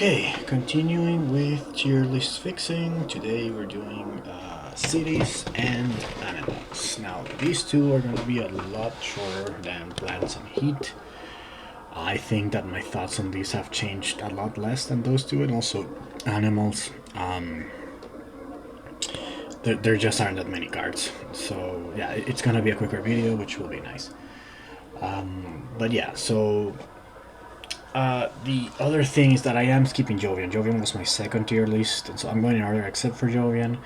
Okay, continuing with tier list fixing. Today we're doing cities and animals. Now, these two are going to be a lot shorter than plants and heat. I think that my thoughts on these have changed a lot less than those two, and also animals. There just aren't that many cards. So, yeah, it's going to be a quicker video, which will be nice. But yeah, so the other thing is that I am skipping Jovian. Jovian was my second tier list, and so I'm going in order except for Jovian.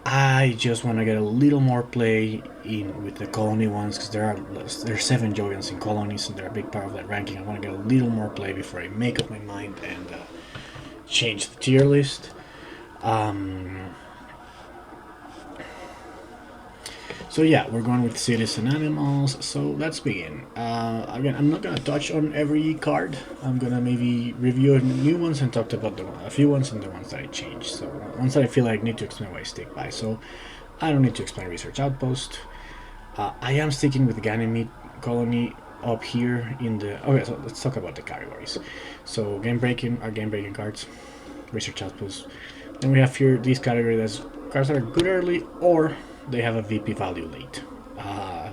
I just want to get a little more play in with the colony ones because there's 7 Jovians in colonies and they're a big part of that ranking. I want to get a little more play before I make up my mind and change the tier list. So yeah, we're going with cities and animals. So let's begin. Again, I'm not gonna touch on every card. I'm gonna maybe review new ones and talk about a few ones and the ones that I changed. So ones that I feel like need to explain why I stick by. So I don't need to explain Research Outpost. I am sticking with Ganymede Colony up here in the. Okay, so let's talk about the categories. So game breaking are game breaking cards. Research Outpost. Then we have here these categories as cards that are good early or they have a VP value late.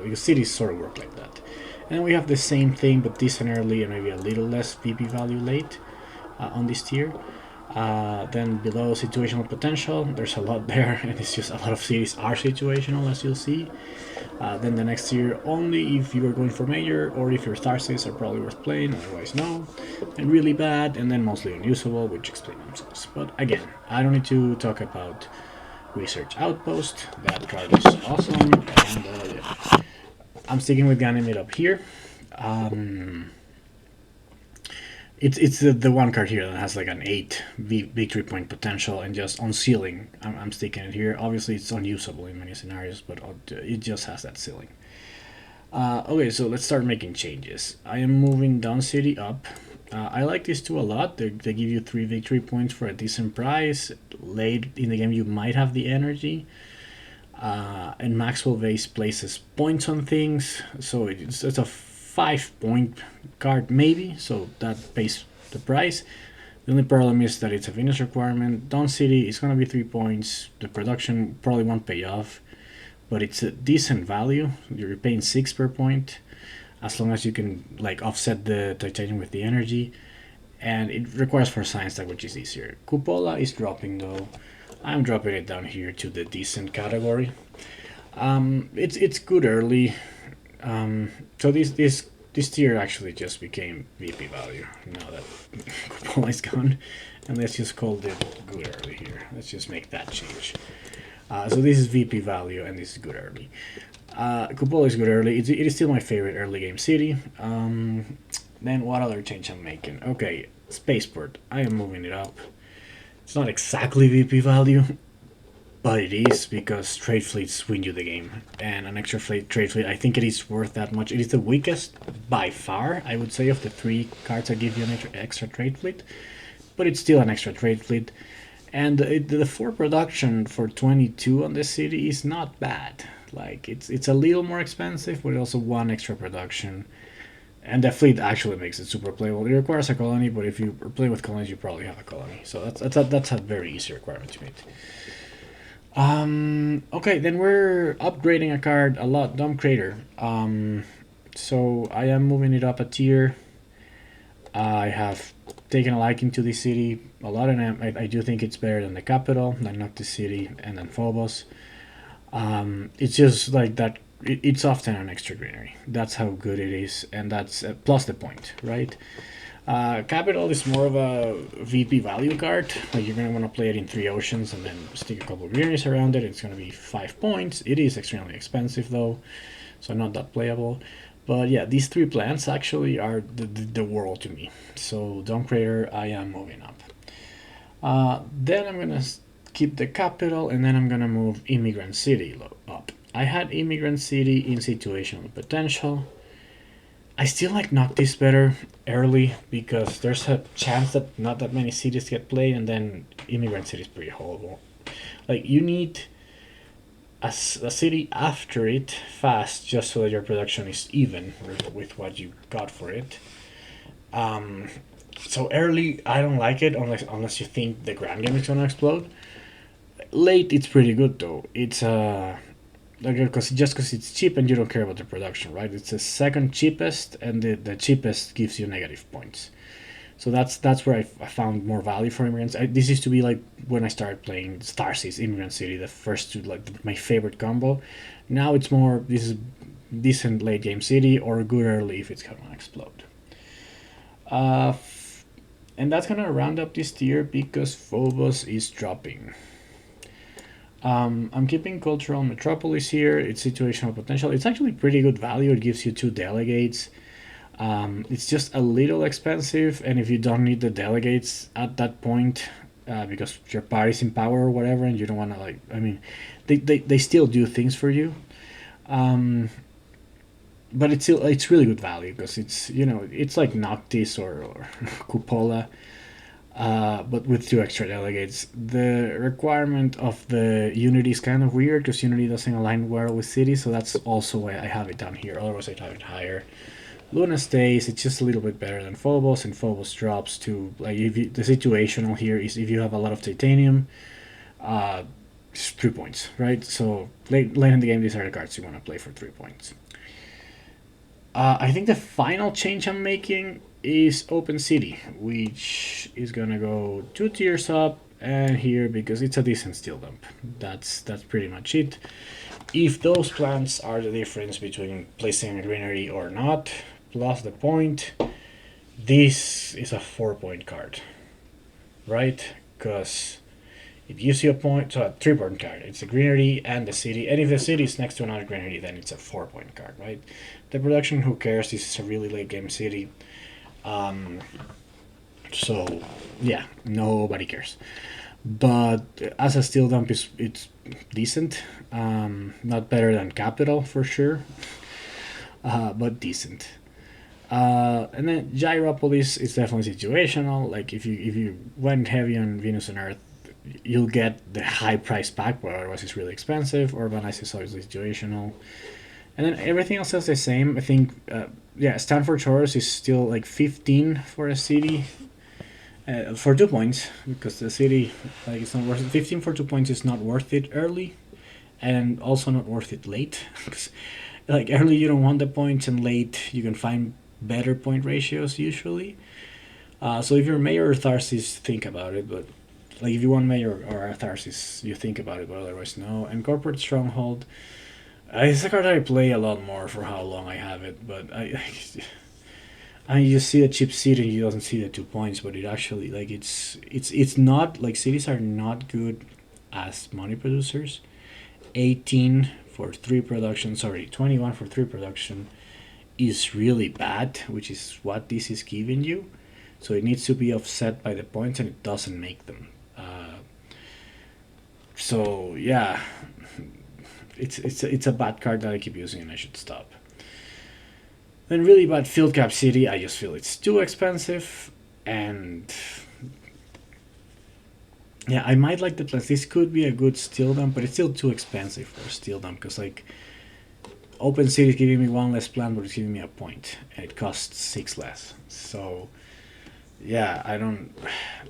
Because cities sort of work like that. And we have the same thing but decent early and maybe a little less VP value late on this tier. Then below situational potential, there's a lot there, and it's just a lot of cities are situational, as you'll see. Then the next tier, only if you are going for major or if your star cities are probably worth playing, otherwise no. And really bad, and then mostly unusable, which explain themselves. But again, I don't need to talk about Research Outpost. That card is awesome, and yeah. I'm sticking with Ganymede up here. It's the one card here that has like an 8 victory point potential, and just on ceiling, I'm sticking it here. Obviously, it's unusable in many scenarios, but it just has that ceiling. Okay, so let's start making changes. I am moving Dawn City up. I like these two a lot. They give you 3 victory points for a decent price. Late in the game, you might have the energy. And Maxwell Vase places points on things, so it's a 5-point card maybe, so that pays the price. The only problem is that it's a Venus requirement. Dawn City is going to be 3 points. The production probably won't pay off, but it's a decent value. You're paying 6 per point, as long as you can like offset the titanium with the energy, and it requires for science tag, which is easier. Cupola is dropping though. I'm dropping it down here to the decent category. It's good early. So this tier actually just became VP value now that Cupola is gone, and let's just call it good early here. Let's just make that change. So this is VP value and this is good early. Cupola is good early. It is still my favorite early game city. Then what other change I'm making? Okay, Spaceport. I am moving it up. It's not exactly VP value, but it is because trade fleets win you the game. And an extra trade fleet, I think it is worth that much. It is the weakest by far, I would say, of the 3 cards that give you an extra trade fleet. But it's still an extra trade fleet. And the 4 production for 22 on this city is not bad. Like, it's a little more expensive, but also 1 extra production. And the fleet actually makes it super playable. It requires a colony, but if you are playing with colonies, you probably have a colony. So that's a very easy requirement to meet. Okay, then we're upgrading a card a lot. Dumb Crater. So I am moving it up a tier. I have taken a liking to this city a lot, and I do think it's better than the capital, than Noctis City, and then Phobos. It's just like that. It's often an extra greenery. That's how good it is, and that's plus the point, right? Capital is more of a VP value card. Like, you're going to want to play it in 3 oceans and then stick a couple of greeneries around it. It's going to be 5 points. It is extremely expensive though, so not that playable. But yeah, these 3 plants actually are the world to me. So Dawn Crater, I am moving up. Then I'm going to keep the capital, and then I'm going to move Immigrant City up. I had Immigrant City in situational potential. I still like Noctis better early because there's a chance that not that many cities get played, and then Immigrant City is pretty horrible. Like, you need a city after it fast just so that your production is even with what you got for it. So early, I don't like it unless you think the grand game is gonna explode. Late, it's pretty good though. It's like because it's cheap and you don't care about the production, right? It's the second cheapest, and the cheapest gives you negative points. So that's where I found more value for immigrants. This used to be like when I started playing Star Seas, Immigrant City, the first two, like my favorite combo. Now it's more this is decent late game city or good early if it's gonna explode. Uh, and that's gonna round up this tier because Phobos is dropping. I'm keeping Cultural Metropolis here. It's situational potential. It's actually pretty good value. It gives you two delegates. It's just a little expensive, and if you don't need the delegates at that point, because your party's in power or whatever, and you don't want to like, I mean, they still do things for you, but it's really good value because it's like Noctis or Cupola, but with two extra delegates. The requirement of the Unity is kind of weird because Unity doesn't align well with City, so that's also why I have it down here. Otherwise, I'd have it higher. Luna stays. It's just a little bit better than Phobos, and Phobos drops to like the situational here is if you have a lot of titanium, it's 3 points, right? So late in the game, these are the cards you want to play for 3 points. I think the final change I'm making is Open City, which is gonna go 2 tiers up and here because it's a decent steel dump. That's pretty much it. If those plants are the difference between placing a greenery or not, plus the point, this is a 4 point card, right? Because it gives you a point, so a 3 point card. It's a greenery and the city, and if the city is next to another greenery, then it's a 4 point card, right? The production, who cares? This is a really late game city. So yeah, nobody cares. But as a steel dump, it's decent. Not better than Capital for sure, but decent. And then Gyropolis is definitely situational. Like if you went heavy on Venus and Earth, you'll get the high price pack, but otherwise it's really expensive. Urbanize is obviously situational, and then everything else is the same. I think, yeah, Stanford Shores is still like 15 for a city, for 2 points because the city like it's not worth it. 15 for 2 points is not worth it early, and also not worth it late. Because like early you don't want the points, and late you can find better point ratios usually. So if you're Mayor or Tharsis, think about it. But like if you want Mayor or Tharsis, you think about it. But otherwise, no. And Corporate Stronghold. It's a card I play a lot more for how long I have it, but I you see a cheap city and you doesn't see the 2 points, but it actually like it's not like cities are not good as money producers. 18 for 3 production, sorry, 21 for 3 production is really bad, which is what this is giving you. So it needs to be offset by the points, and it doesn't make them. So yeah, it's a bad card that I keep using, and I should stop. Then really bad Field Cap City. I just feel it's too expensive, and yeah, I might like the plans. This could be a good steel dump, but it's still too expensive for a steel dump because like Open City is giving me one less plan, but it's giving me a point, and it costs 6 less. So yeah, I don't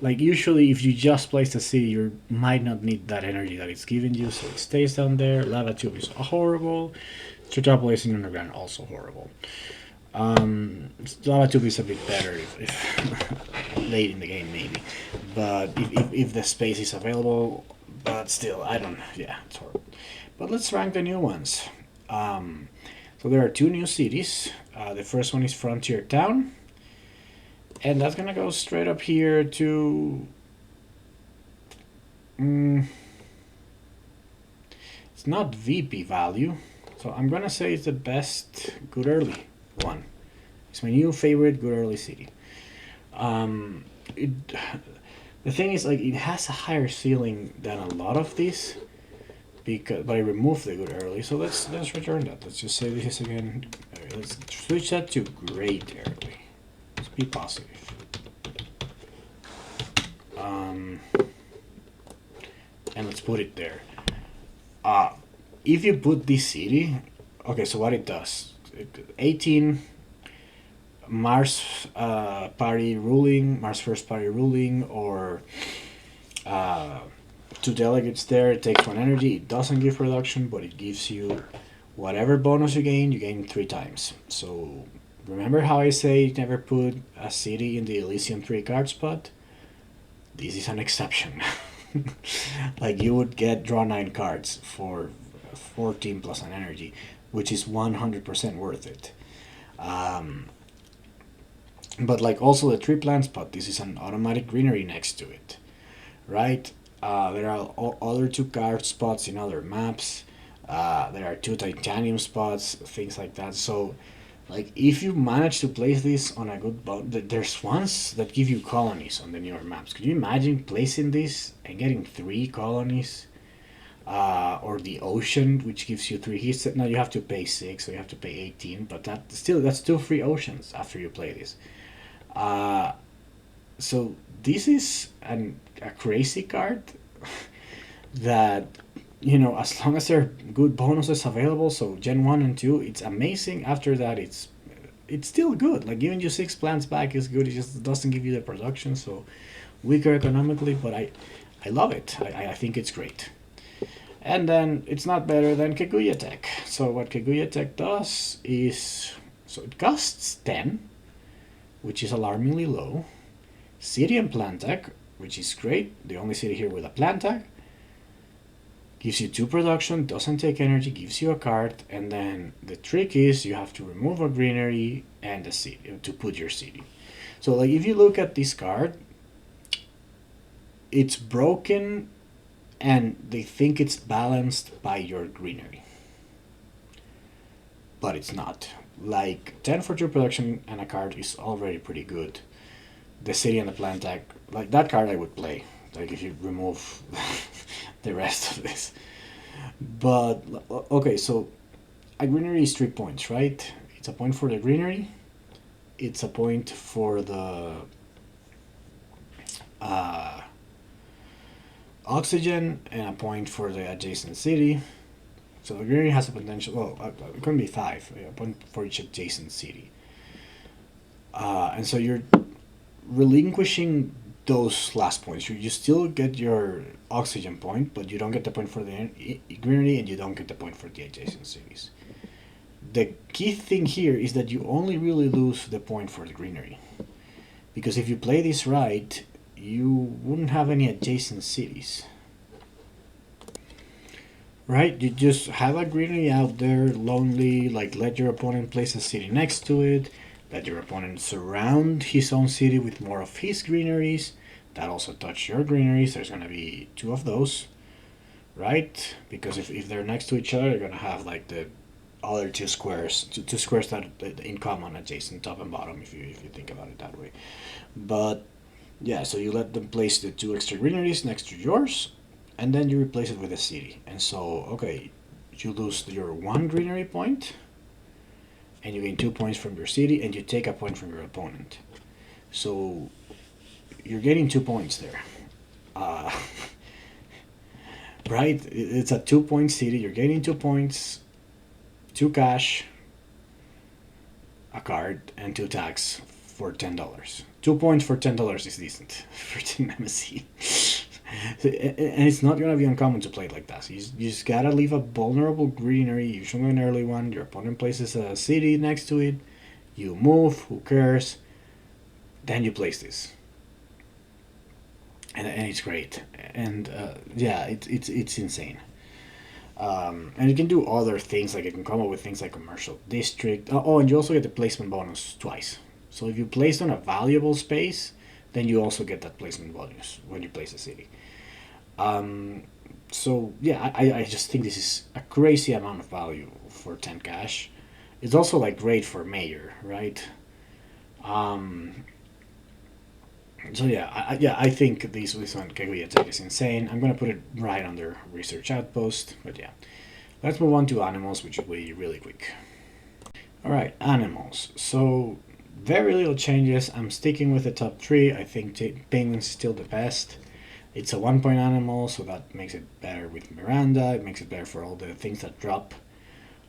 like usually if you just place the city, you might not need that energy that it's giving you, so it stays down there. Lava Tube is horrible. Tetropolis in Underground also horrible. Lava Tube is a bit better if late in the game maybe, but if the space is available, but still I don't. Yeah, it's horrible. But let's rank the new ones. So there are 2 new cities. The first one is Frontier Town, and that's gonna go straight up here to. It's not VP value, so I'm gonna say it's the best good early one. It's my new favorite good early city. It, the thing is, like, it has a higher ceiling than a lot of these, but I removed the good early. So let's return that. Let's just say this again. Let's switch that to great early. Let's be positive. And let's put it there. If you put this city, okay, so what it does, 18 Mars party ruling, Mars first party ruling, or uh, two delegates there. It takes one energy. It doesn't give production, but it gives you whatever bonus you gain three times. So remember how I say never put a city in the Elysium 3 card spot? This is an exception. Like you would get draw 9 cards for 14 plus an energy, which is 100% worth it. Um, but like also the tree plant spot, this is an automatic greenery next to it, right? There are other two card spots in other maps. There are two titanium spots, things like that. So, like, if you manage to place this on a good there's ones that give you colonies on the newer maps. Could you imagine placing this and getting three colonies? Or the ocean, which gives you three hits. Now you have to pay 6, so you have to pay 18, but that's still free oceans after you play this. Uh, so this is a crazy card that, as long as there are good bonuses available, so Gen 1 and 2, it's amazing. After that, it's still good. Like giving you 6 plants back is good. It just doesn't give you the production, so weaker economically, but I love it. I think it's great. And then it's not better than Kaguya Tech. So what Kaguya Tech does is, so it costs 10, which is alarmingly low. City and Plant Tech, which is great. The only city here with a Plant Tech. Gives you 2 production, doesn't take energy, gives you a card, and then the trick is you have to remove a greenery and a city to put your city. So like if you look at this card, it's broken and they think it's balanced by your greenery. But it's not. Like 10 for 2 production and a card is already pretty good. The city and the plant tag, like that card I would play. Like if you remove the rest of this. But okay, so a greenery is 3 points, right? It's a point for the greenery. It's a point for the uh, oxygen and a point for the adjacent city. So the greenery has a potential. Well, it can be 5, a point for each adjacent city. And so you're relinquishing those last points. You still get your oxygen point, but you don't get the point for the greenery, and you don't get the point for the adjacent cities. The key thing here is that you only really lose the point for the greenery, because if you play this right, you wouldn't have any adjacent cities. Right? You just have a greenery out there, lonely, like let your opponent place a city next to it, let your opponent surround his own city with more of his greeneries, that also touch your greeneries, there's going to be 2 of those, right? Because if they're next to each other, they're going to have like the other 2 squares, two squares that in common, adjacent, top and bottom, if you think about it that way. But yeah, so you let them place the 2 extra greeneries next to yours, and then you replace it with a city. And so, okay, you lose your 1 greenery point, and you gain 2 points from your city, and you take a point from your opponent. So you're getting 2 points there. Uh, right? It's a 2-point city. You're getting 2 points, 2 cash, a card, and 2 tax for $10. 2 points for $10 is decent for Team MSC. And it's not going to be uncommon to play it like that. So you just got to leave a vulnerable greenery, usually an early one. Your opponent places a city next to it. You move, who cares? Then you place this. And it's great. And yeah, it's insane. And you can do other things, like you can come up with things like commercial district. Oh, and you also get the placement bonus twice. So if you place on a valuable space, then you also get that placement bonus when you place a city. So yeah, I just think this is a crazy amount of value for 10 cash. It's also like great for mayor, right? So yeah, I think this one Kaguya Tech is insane. I'm gonna put it right under research outpost, but yeah. Let's move on to animals, which will be really quick. All right, animals. So very little changes. I'm sticking with the top 3. I think penguin's still the best. It's a 1-point animal, so that makes it better with Miranda. It makes it better for all the things that drop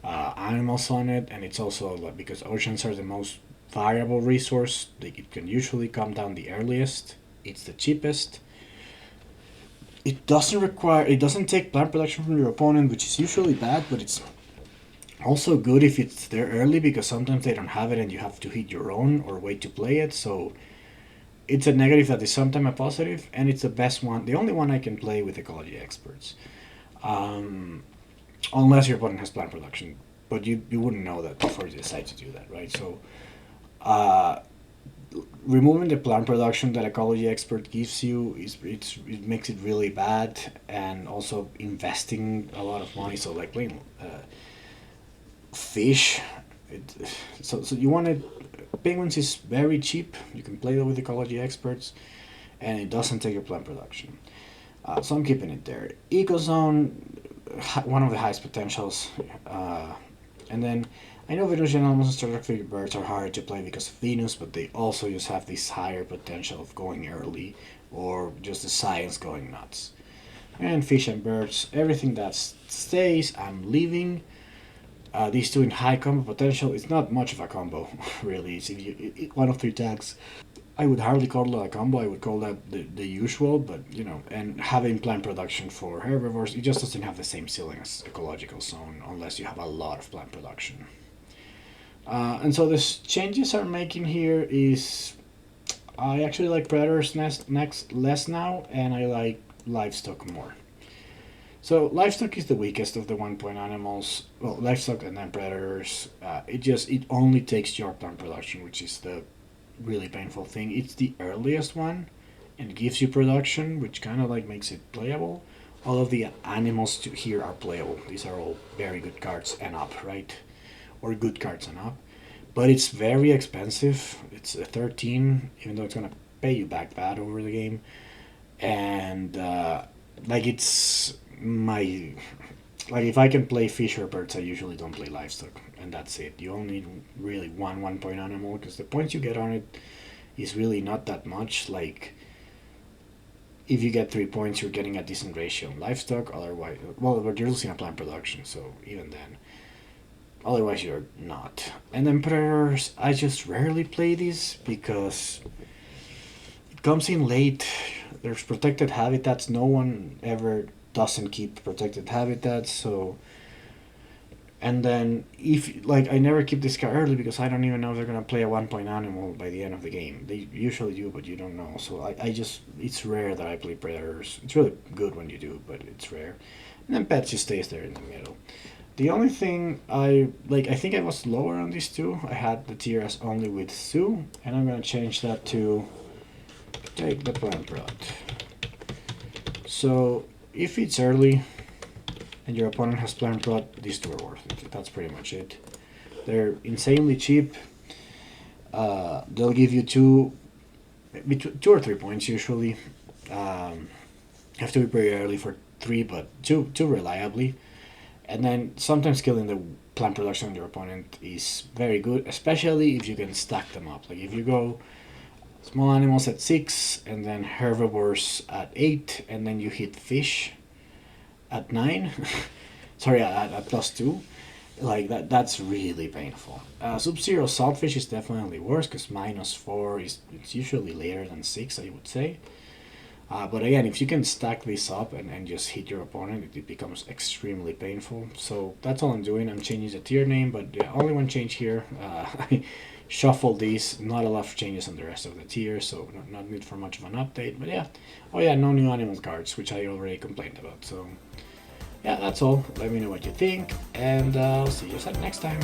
animals on it, and it's also because oceans are the most variable resource. Like, it can usually come down the earliest. It's the cheapest. It doesn't take plant production from your opponent, which is usually bad, but it's also good if it's there early, because sometimes they don't have it and you have to hit your own or wait to play it. So it's a negative that is sometimes a positive, and it's the best one, the only one I can play with ecology experts. Um, Unless your opponent has plant production, but you wouldn't know that before you decide to do that, right? So uh, removing the plant production that ecology expert gives you it makes it really bad, and also investing a lot of money. So like playing fish, it, so you want it. Penguins is very cheap. You can play with ecology experts, and it doesn't take your plant production. So I'm keeping it there. Ecozone, one of the highest potentials. And then I know Venusian animals and stratigraphic birds are hard to play because of Venus, but they also just have this higher potential of going early, or just the science going nuts. And fish and birds, everything that stays, I'm leaving. These two in high combo potential, it's not much of a combo, really. It's if one of three tags. I would hardly call that a combo. I would call that the usual, but and having plant production for herbivores, it just doesn't have the same ceiling as ecological zone unless you have a lot of plant production. And so the changes I'm making here is I actually like predators next less now, and I like livestock more. So livestock is the weakest of the 1 point animals. Well, livestock and then predators. It only takes your plant production, which is the really painful thing. It's the earliest one, and gives you production, which kind of like makes it playable. All of the animals here are playable. These are all very good cards and up, right? Or good cards and up. But it's very expensive. It's a 13, even though it's gonna pay you back bad over the game. And like it's my like if I can play fish or birds, I usually don't play livestock, and that's it. You only need really 1 point animal, because the points you get on it is really not that much. Like if you get 3 points, you're getting a decent ratio on livestock. Otherwise, well, but you're losing a plant production, so even then. Otherwise, you're not. And then predators, I just rarely play these because it comes in late. There's protected habitats. No one ever doesn't keep protected habitats. So, and then if like I never keep this guy early because I don't even know if they're gonna play a 1 point animal by the end of the game. They usually do, but you don't know. So I just it's rare that I play predators. It's really good when you do, but it's rare. And then pets just stays there in the middle. The only thing I think I was lower on these two. I had the tier as only with Sue, and I'm gonna change that to take the plant prod. So if it's early and your opponent has plant prod, these two are worth it. That's pretty much it. They're insanely cheap. They'll give you two or 3 points usually. Have to be pretty early for 3, but two reliably. And then sometimes killing the plant production of your opponent is very good, especially if you can stack them up. Like if you go small animals at 6, and then herbivores at 8, and then you hit fish at 9. Sorry, at +2. Like that's really painful. Sub-zero saltfish is definitely worse because -4 it's usually later than 6, I would say. But again, if you can stack this up and just hit your opponent, it becomes extremely painful. So that's all I'm doing. I'm changing the tier name, but yeah, only one change here. I shuffled these, not a lot of changes on the rest of the tiers, so not need for much of an update. But yeah, oh yeah, no new animal cards, which I already complained about. So yeah, that's all. Let me know what you think, and I'll see you next time.